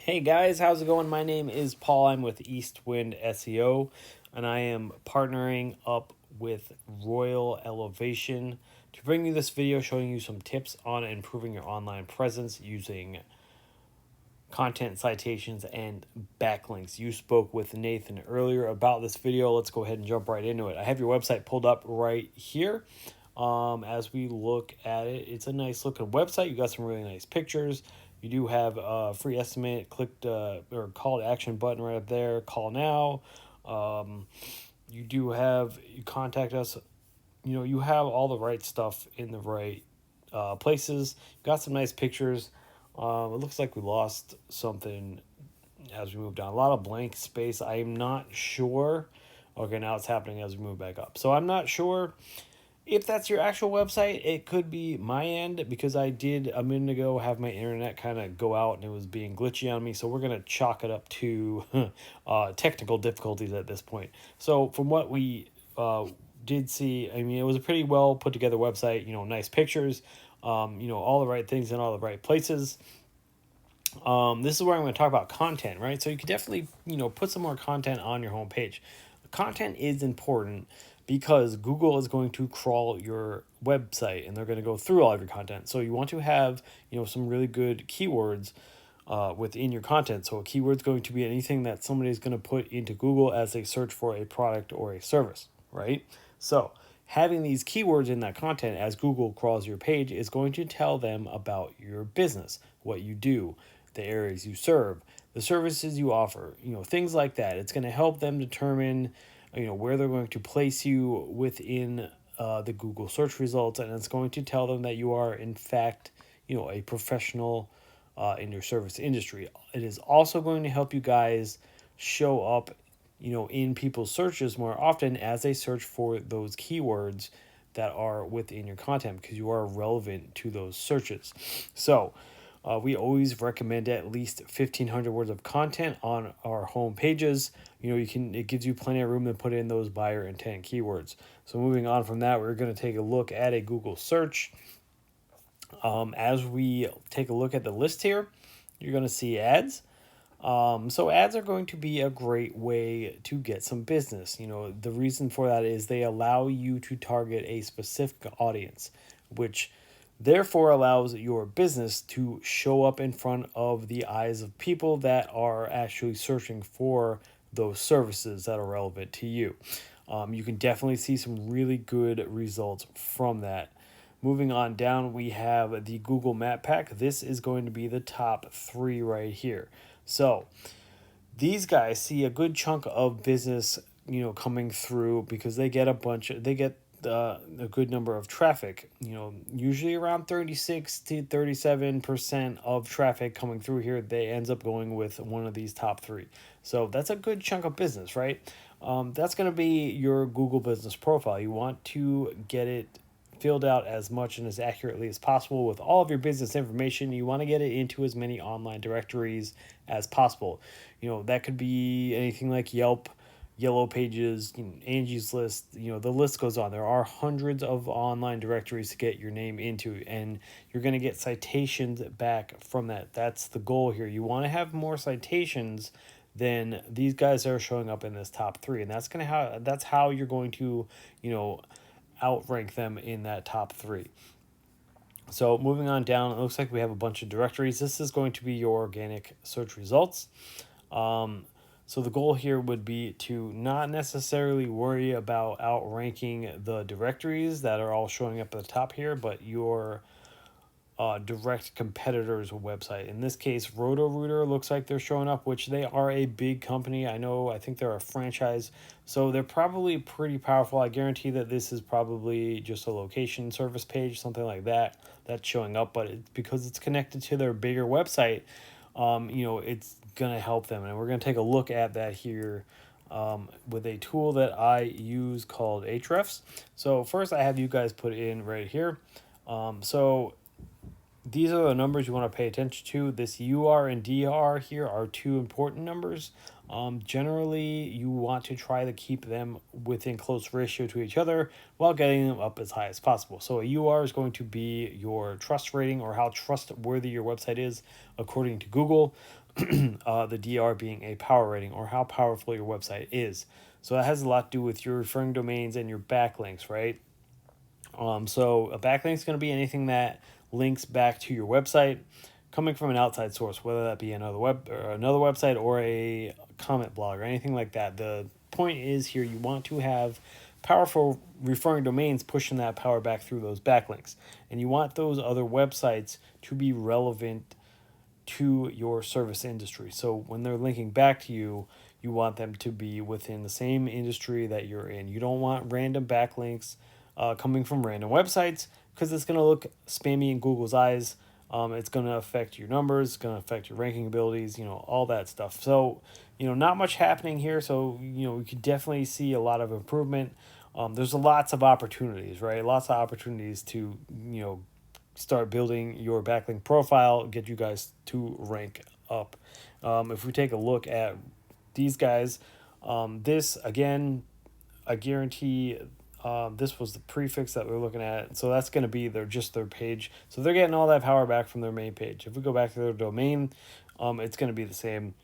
Hey guys, how's it going? My name is Paul. I'm with Eastwind SEO, and I am partnering up with Royal Elevation to bring you this video showing you some tips on improving your online presence using content citations and backlinks. You spoke with Nathan earlier about this video. Let's go ahead and jump right into it. I have your website pulled up right here. As we look at it, it's a nice looking website. You got some really nice pictures. You do have a free estimate, clicked or call to action button right up there, call now. You do have, you contact us. You have all the right stuff in the right places. Got some nice pictures. It looks like we lost something as we move down. A lot of blank space. I'm not sure. Okay, now it's happening as we move back up. So I'm not sure if that's your actual website. It could be my end because I did a minute ago have my internet kind of go out and it was being glitchy on me. So we're going to chalk it up to technical difficulties at this point. So from what we did see, I mean, it was a pretty well put together website, nice pictures, all the right things in all the right places. This is where I'm going to talk about content, right? So you could definitely, put some more content on your homepage. Content is important because Google is going to crawl your website and they're going to go through all of your content. So you want to have, some really good keywords within your content. So a keyword is going to be anything that somebody is going to put into Google as they search for a product or a service, right? So having these keywords in that content as Google crawls your page is going to tell them about your business, what you do, the areas you serve, the services you offer, things like that. It's going to help them determine, where they're going to place you within the Google search results, and it's going to tell them that you are, in fact, a professional in your service industry. It is also going to help you guys show up, in people's searches more often as they search for those keywords that are within your content because you are relevant to those searches. So, we always recommend at least 1,500 words of content on our home pages. It gives you plenty of room to put in those buyer intent keywords. So moving on from that, we're going to take a look at a Google search. As we take a look at the list here, you're going to see ads. So ads are going to be a great way to get some business. The reason for that is they allow you to target a specific audience, which therefore allows your business to show up in front of the eyes of people that are actually searching for those services that are relevant to you. You can definitely see some really good results from that. Moving on down, we have the Google Map Pack. This is going to be the top 3 right here. So these guys see a good chunk of business, coming through because they get a good number of traffic, usually around 36 to 37% of traffic coming through here. They ends up going with one of these top 3. So that's a good chunk of business, right? That's going to be your Google business profile. You want to get it filled out as much and as accurately as possible with all of your business information. You want to get it into as many online directories as possible. That could be anything like Yelp, Yellow Pages, Angie's List, the list goes on. There are hundreds of online directories to get your name into, and you're going to get citations back from that. That's the goal here. You want to have more citations than these guys that are showing up in this top 3, and that's how you're going to, outrank them in that top 3. So moving on down, it looks like we have a bunch of directories. This is going to be your organic search results. So the goal here would be to not necessarily worry about outranking the directories that are all showing up at the top here, but your direct competitor's website. In this case, Roto-Rooter looks like they're showing up, which they are a big company. I think they're a franchise, so they're probably pretty powerful. I guarantee that this is probably just a location service page, something like that, that's showing up, but because it's connected to their bigger website, it's going to help them. And we're going to take a look at that here with a tool that I use called Ahrefs. So first I have you guys put in right here. So these are the numbers you want to pay attention to. This UR and DR here are two important numbers. Generally, you want to try to keep them within close ratio to each other while getting them up as high as possible. So a UR is going to be your trust rating, or how trustworthy your website is according to Google. The DR being a power rating, or how powerful your website is. So that has a lot to do with your referring domains and your backlinks, right? So a backlink is going to be anything that links back to your website coming from an outside source, whether that be another website or a comment blog or anything like that. The point is here, you want to have powerful referring domains pushing that power back through those backlinks, and you want those other websites to be relevant to your service industry. So when they're linking back to you, you want them to be within the same industry that you're in. You don't want random backlinks coming from random websites, because it's going to look spammy in Google's eyes. It's going to affect your numbers, it's going to affect your ranking abilities, all that stuff. So, not much happening here. So, we could definitely see a lot of improvement. There's lots of opportunities, right? Lots of opportunities to, start building your backlink profile, get you guys to rank up. If we take a look at these guys, this again, I guarantee this was the prefix that we're looking at. So that's going to be their page. So they're getting all that power back from their main page. If we go back to their domain, it's going to be the same,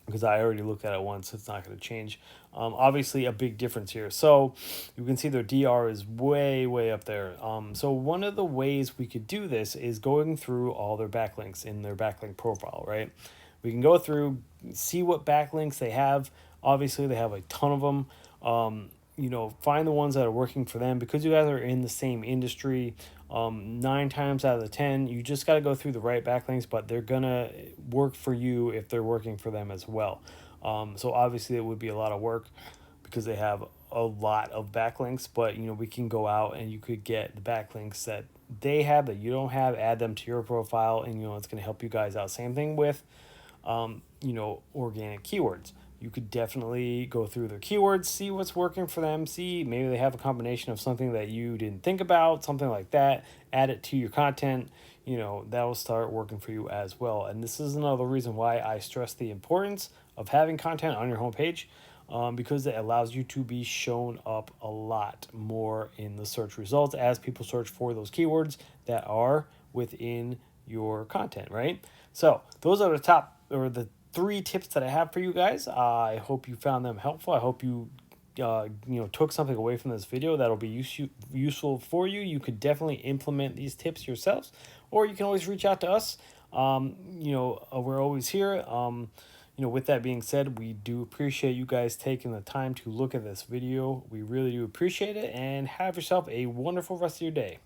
because I already looked at it once. It's not going to change. Obviously, a big difference here. So you can see their DR is way, way up there. So one of the ways we could do this is going through all their backlinks in their backlink profile, right? We can go through, see what backlinks they have. Obviously, they have a ton of them. Find the ones that are working for them, because you guys are in the same industry. 9 times out of the 10, you just got to go through the right backlinks, but they're gonna work for you if they're working for them as well. So obviously it would be a lot of work, because they have a lot of backlinks, but we can go out and you could get the backlinks that they have that you don't have, add them to your profile, and it's going to help you guys out. Same thing with organic keywords. You could definitely go through their keywords, see what's working for them, see maybe they have a combination of something that you didn't think about, something like that, add it to your content. That will start working for you as well. And this is another reason why I stress the importance of having content on your homepage, because it allows you to be shown up a lot more in the search results as people search for those keywords that are within your content, right? So those are the 3 tips that I have for you guys. I hope you found them helpful. I hope you took something away from this video that'll be useful for you. You could definitely implement these tips yourselves, or you can always reach out to us. We're always here. With that being said, we do appreciate you guys taking the time to look at this video. We really do appreciate it, and have yourself a wonderful rest of your day.